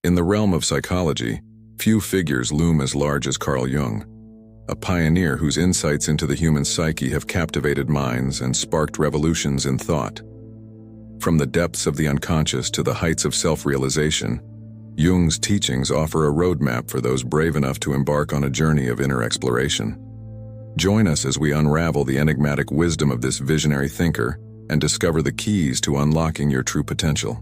In the realm of psychology, few figures loom as large as Carl Jung, a pioneer whose insights into the human psyche have captivated minds and sparked revolutions in thought. From the depths of the unconscious to the heights of self-realization, Jung's teachings offer a roadmap for those brave enough to embark on a journey of inner exploration. Join us as we unravel the enigmatic wisdom of this visionary thinker and discover the keys to unlocking your true potential.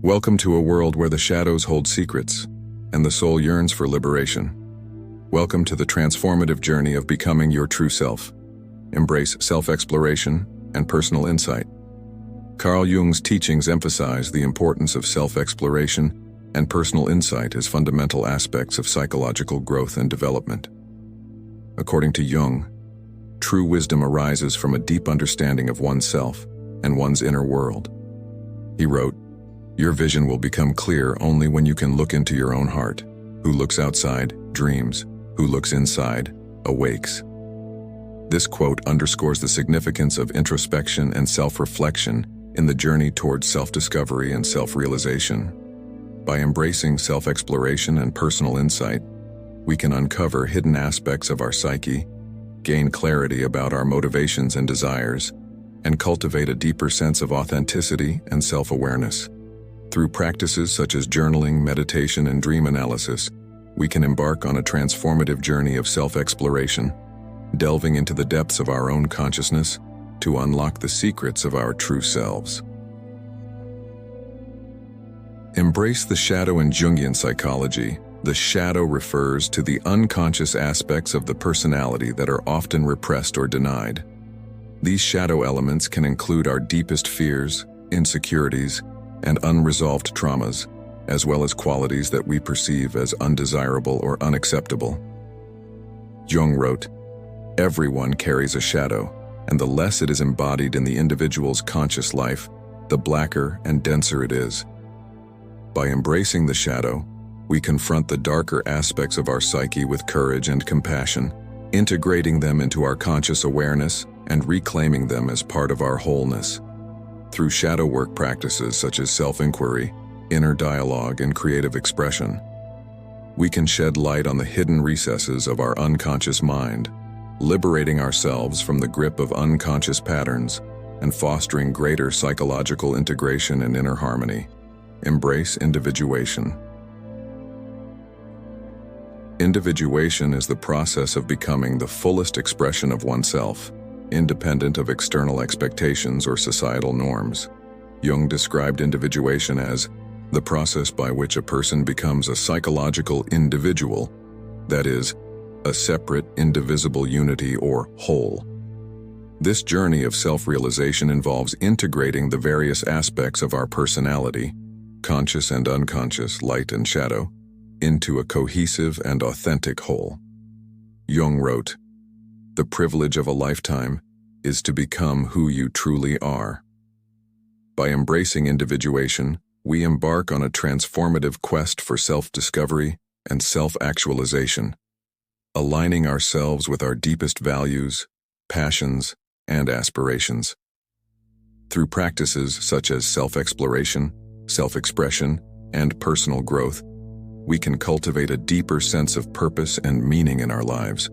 Welcome to a world where the shadows hold secrets and the soul yearns for liberation. Welcome to the transformative journey of becoming your true self. Embrace self-exploration and personal insight. Carl Jung's teachings emphasize the importance of self-exploration and personal insight as fundamental aspects of psychological growth and development. According to Jung, true wisdom arises from a deep understanding of oneself and one's inner world. He wrote, "Your vision will become clear only when you can look into your own heart. Who looks outside, dreams. Who looks inside, awakes." This quote underscores the significance of introspection and self-reflection in the journey towards self-discovery and self-realization. By embracing self-exploration and personal insight, we can uncover hidden aspects of our psyche, gain clarity about our motivations and desires, and cultivate a deeper sense of authenticity and self-awareness. Through practices such as journaling, meditation, and dream analysis, we can embark on a transformative journey of self-exploration, delving into the depths of our own consciousness to unlock the secrets of our true selves. Embrace the shadow. In Jungian psychology, the shadow refers to the unconscious aspects of the personality that are often repressed or denied. These shadow elements can include our deepest fears, insecurities, and unresolved traumas, as well as qualities that we perceive as undesirable or unacceptable. Jung wrote, "Everyone carries a shadow, and the less it is embodied in the individual's conscious life, the blacker and denser it is." By embracing the shadow, we confront the darker aspects of our psyche with courage and compassion, integrating them into our conscious awareness and reclaiming them as part of our wholeness. Through shadow work practices such as self-inquiry, inner dialogue, and creative expression, we can shed light on the hidden recesses of our unconscious mind, liberating ourselves from the grip of unconscious patterns and fostering greater psychological integration and inner harmony. Embrace individuation. Individuation is the process of becoming the fullest expression of oneself, independent of external expectations or societal norms. Jung described individuation as the process by which a person becomes a psychological individual, that is, a separate, indivisible unity or whole. This journey of self-realization involves integrating the various aspects of our personality, conscious and unconscious, light and shadow, into a cohesive and authentic whole. Jung wrote, "The privilege of a lifetime is to become who you truly are." By embracing individuation, we embark on a transformative quest for self-discovery and self-actualization, aligning ourselves with our deepest values, passions, and aspirations. Through practices such as self-exploration, self-expression, and personal growth, we can cultivate a deeper sense of purpose and meaning in our lives,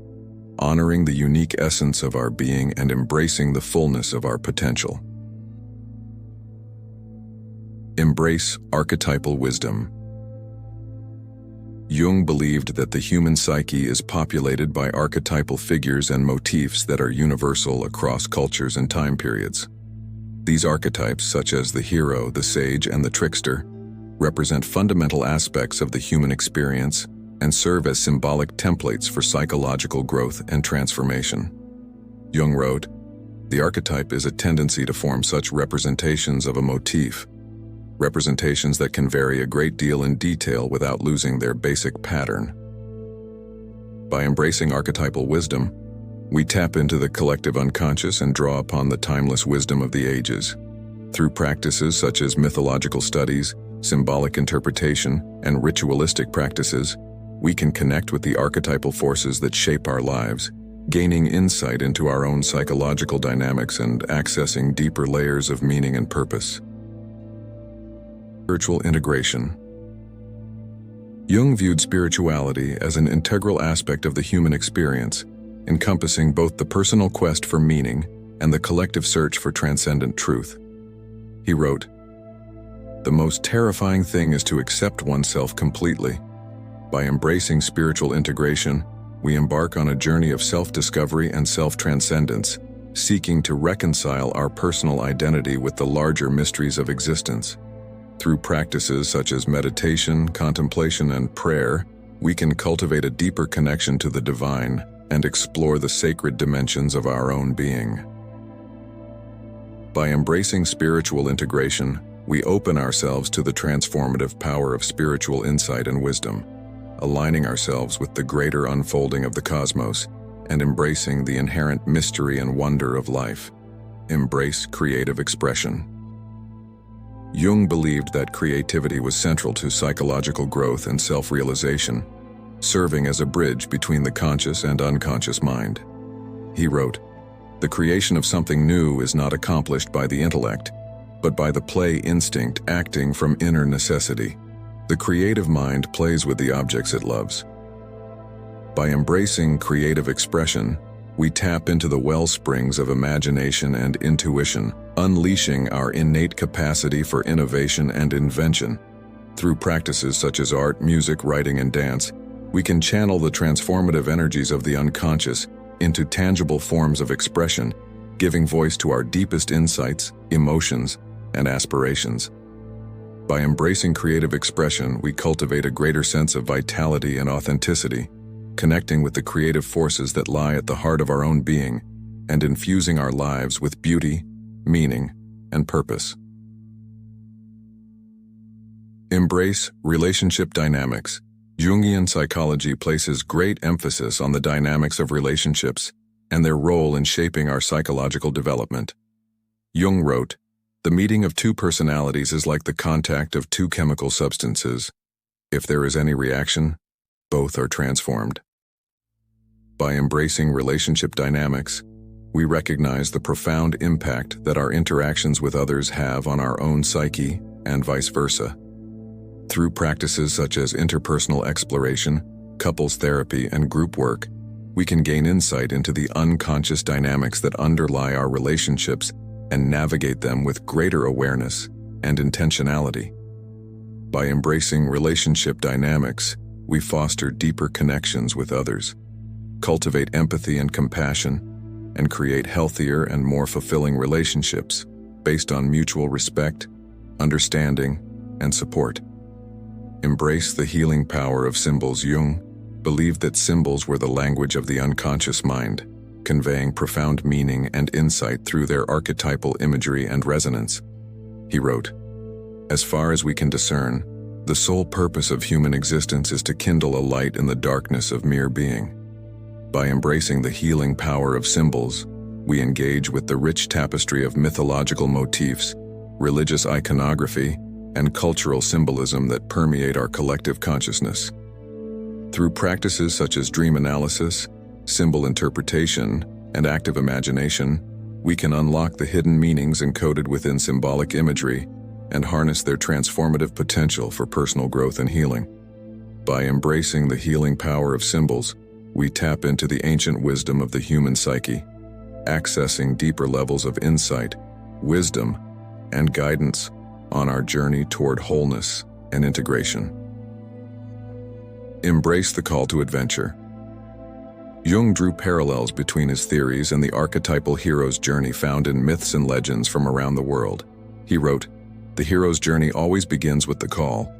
honoring the unique essence of our being and embracing the fullness of our potential. Embrace archetypal wisdom. Jung believed that the human psyche is populated by archetypal figures and motifs that are universal across cultures and time periods. These archetypes, such as the hero, the sage, and the trickster, represent fundamental aspects of the human experience and serve as symbolic templates for psychological growth and transformation. Jung wrote, "The archetype is a tendency to form such representations of a motif, representations that can vary a great deal in detail without losing their basic pattern." By embracing archetypal wisdom, we tap into the collective unconscious and draw upon the timeless wisdom of the ages. Through practices such as mythological studies, symbolic interpretation, and ritualistic practices, we can connect with the archetypal forces that shape our lives, gaining insight into our own psychological dynamics and accessing deeper layers of meaning and purpose. Spiritual integration. Jung viewed spirituality as an integral aspect of the human experience, encompassing both the personal quest for meaning and the collective search for transcendent truth. He wrote, "The most terrifying thing is to accept oneself completely. By embracing spiritual integration, we embark on a journey of self-discovery and self-transcendence, seeking to reconcile our personal identity with the larger mysteries of existence. Through practices such as meditation, contemplation, and prayer, we can cultivate a deeper connection to the divine and explore the sacred dimensions of our own being. By embracing spiritual integration, we open ourselves to the transformative power of spiritual insight and wisdom, aligning ourselves with the greater unfolding of the cosmos and embracing the inherent mystery and wonder of life. Embrace creative expression." Jung believed that creativity was central to psychological growth and self-realization, serving as a bridge between the conscious and unconscious mind. He wrote, "The creation of something new is not accomplished by the intellect, but by the play instinct acting from inner necessity. The creative mind plays with the objects it loves." By embracing creative expression, we tap into the wellsprings of imagination and intuition, unleashing our innate capacity for innovation and invention. Through practices such as art, music, writing, and dance, we can channel the transformative energies of the unconscious into tangible forms of expression, giving voice to our deepest insights, emotions, and aspirations. By embracing creative expression, we cultivate a greater sense of vitality and authenticity, connecting with the creative forces that lie at the heart of our own being and infusing our lives with beauty, meaning, and purpose. Embrace relationship dynamics. Jungian psychology places great emphasis on the dynamics of relationships and their role in shaping our psychological development. Jung wrote, "The meeting of two personalities is like the contact of two chemical substances. If there is any reaction, both are transformed." By embracing relationship dynamics, we recognize the profound impact that our interactions with others have on our own psyche and vice versa. Through practices such as interpersonal exploration, couples therapy, and group work, we can gain insight into the unconscious dynamics that underlie our relationships and navigate them with greater awareness and intentionality. By embracing relationship dynamics, we foster deeper connections with others, cultivate empathy and compassion, and create healthier and more fulfilling relationships based on mutual respect, understanding, and support. Embrace the healing power of symbols. Jung believed that symbols were the language of the unconscious mind, conveying profound meaning and insight through their archetypal imagery and resonance. He wrote, "As far as we can discern, the sole purpose of human existence is to kindle a light in the darkness of mere being. By embracing the healing power of symbols, we engage with the rich tapestry of mythological motifs, religious iconography, and cultural symbolism that permeate our collective consciousness. Through practices such as dream analysis, symbol interpretation, and active imagination, we can unlock the hidden meanings encoded within symbolic imagery and harness their transformative potential for personal growth and healing. By embracing the healing power of symbols, we tap into the ancient wisdom of the human psyche, accessing deeper levels of insight, wisdom, and guidance on our journey toward wholeness and integration." Embrace the call to adventure. Jung drew parallels between his theories and the archetypal hero's journey found in myths and legends from around the world. He wrote, "The hero's journey always begins with the call.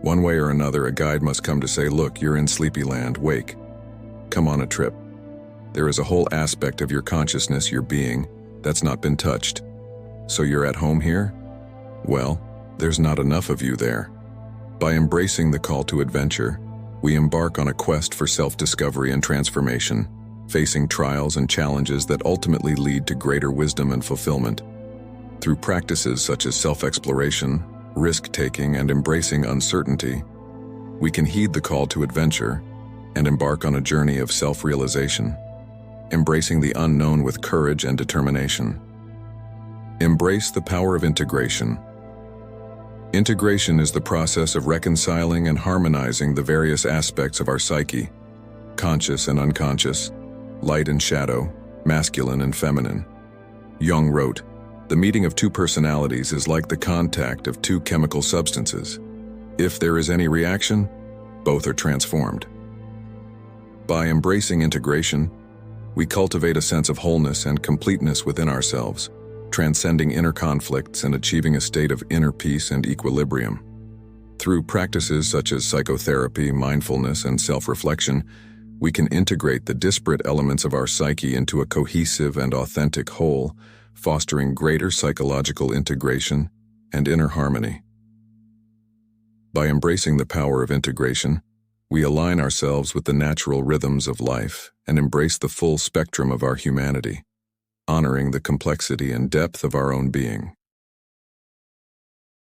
One way or another, a guide must come to say, 'Look, you're in sleepy land, wake. Come on a trip.' There is a whole aspect of your consciousness, your being, that's not been touched. So you're at home here? Well, there's not enough of you there." By embracing the call to adventure, we embark on a quest for self-discovery and transformation, facing trials and challenges that ultimately lead to greater wisdom and fulfillment. Through practices such as self-exploration, risk-taking, and embracing uncertainty, we can heed the call to adventure and embark on a journey of self-realization, embracing the unknown with courage and determination. Embrace the power of integration. Integration is the process of reconciling and harmonizing the various aspects of our psyche, conscious and unconscious, light and shadow, masculine and feminine. Jung wrote, "The meeting of two personalities is like the contact of two chemical substances. If there is any reaction, both are transformed." By embracing integration, we cultivate a sense of wholeness and completeness within ourselves, transcending inner conflicts and achieving a state of inner peace and equilibrium. Through practices such as psychotherapy, mindfulness, and self-reflection, we can integrate the disparate elements of our psyche into a cohesive and authentic whole, fostering greater psychological integration and inner harmony. By embracing the power of integration, we align ourselves with the natural rhythms of life and embrace the full spectrum of our humanity, honoring the complexity and depth of our own being.